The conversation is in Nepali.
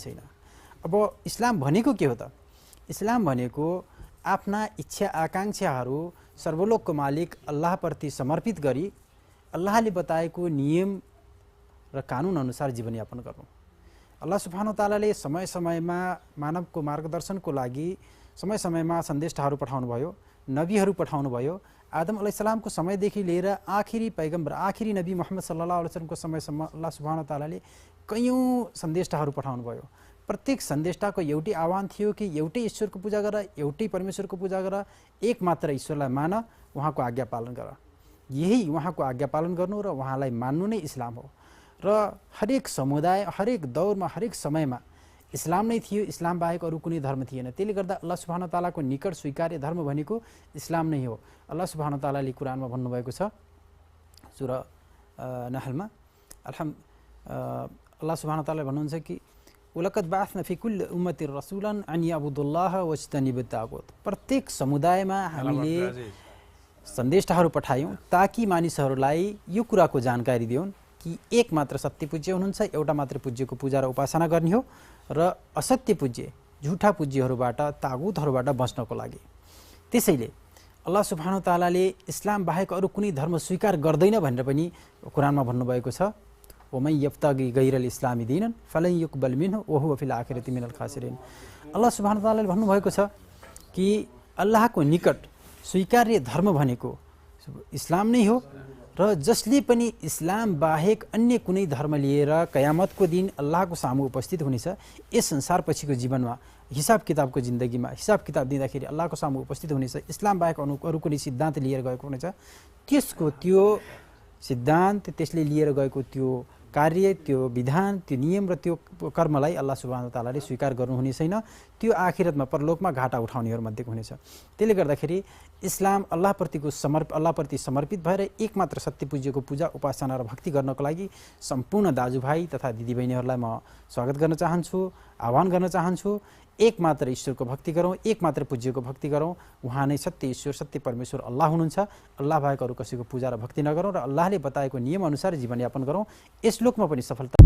छैन। अब इस्लाम भनेको के हो त? इस्लाम भनेको आफ्ना इच्छा आकांक्षाहरू सर्वलोकको मालिक अल्लाहप्रति समर्पित गरी अल्लाहले बताएको नियम र कानुन अनुसार जीवनयापन गर्नु। अल्लाह सुब्हानो ताआलाले समय समयमा मानवको मार्गदर्शनको लागि समय समयमा सन्देशहरू पठाउनु भयो, नबीहरू पठाउनु भयो। आदम अलैहिस्सलामको समयदेखि लिएर आखिरी पैगम्बर आखिरी नबी मोहम्मद सल्लल्लाहु अलैहि वसल्लमको समयसम्म अल्लाह सुब्हानो ताआलाले कयौं सन्देशहरू पठाउनु भयो। प्रत्येक सन्देशताको एउटै आह्वान थियो कि एउटै ईश्वरको पूजा गर, एउटै परमेश्वरको पूजा गर, एक मात्र ईश्वरलाई मान, उहाँको आज्ञा पालन गर। यही उहाँको आज्ञा पालन गर्नु र उहाँलाई मान्नु नै इस्लाम हो। र हरेक समुदाय, हरेक दौरमा, हरेक समयमा इस्लाम नै थियो, इस्लाम बाहेक अरू कुनै धर्म थिएन। त्यसले गर्दा अल्लाह सुब्हानो ताआलाको निकट स्वीकार्य धर्म भनेको इस्लाम नै हो। अल्लाह सुब्हानो ताआलाले कुरानमा भन्नुभएको छ सूरा नहलमा, अल्लाह सुब्हानो ताआलाले भन्नुहुन्छ कि वलकद बाअसना फी कुल्ली उम्मतिन रसूलन अन यअबुदुल्लाह वज्तनिबुत तागुत। प्रत्येक समुदायमा हामीले सन्देशहरू पठायौँ ताकि मानिसहरूलाई यो कुराको जानकारी दिउन् कि एक मात्र सत्य पूज्य हुनुहुन्छ, एउटा मात्र पूज्यको पूजा र उपासना गर्ने हो र असत्य पूज्य, झुठा पूज्यहरूबाट, तागुतहरूबाट बच्नको लागि। त्यसैले अल्लाह सुब्हानो ताआलाले इस्लाम बाहेक अरू कुनै धर्म स्वीकार गर्दैन भनेर पनि कुरानमा भन्नुभएको छ। वमन यब्तगी गैरल इस्लामी दीनन फलन युकबल मिन्हु वहुव फिल आखिरति मिनल खासिरिन। अल्लाह सुब्हानो ताआलाले भन्नुभएको छ कि अल्लाहको निकट स्वीकार्य धर्म भनेको इस्लाम नै हो र जसले पनि इस्लाम बाहेक अन्य कुनै धर्म लिएर कयामतको दिन अल्लाहको सामु उपस्थित हुनेछ, यस संसार पछिको जीवनमा हिसाब किताबको जिन्दगीमा हिसाब किताब दिँदाखेरि अल्लाहको सामु उपस्थित हुनेछ, इस्लाम बाहेक अरू कुनै सिद्धान्त लिएर गएको हुनेछ, त्यसको त्यो सिद्धान्त, त्यसले लिएर गएको त्यो कार्य, त्यो विधान, त्यो नियम र त्यो कर्मलाई अल्लाह सुब्हानो ताआलाले स्वीकार गर्नुहुने छैन। त्यो आखिरतमा परलोकमा घाटा उठाउनेहरू मध्येको हुनेछ। त्यसले गर्दाखेरि इस्लाम अल्लाहप्रति समर्पित भएर एकमात्र सत्य पूज्यको पूजा, उपासना र भक्ति गर्नको लागि सम्पूर्ण दाजुभाइ तथा दिदीबहिनीहरूलाई म स्वागत गर्न चाहन्छु, आह्वान गर्न चाहन्छु। एकमात्र ईश्वरको भक्ति गरौँ, एकमात्र पूज्यको भक्ति गरौँ। उहाँ नै सत्य ईश्वर, सत्य परमेश्वर अल्लाह हुनुहुन्छ। अल्लाह बाहेक अरू कसैको पूजा र भक्ति नगरौँ र अल्लाहले बताएको नियम अनुसार जीवनयापन गरौँ। यस लोकमा पनि सफलता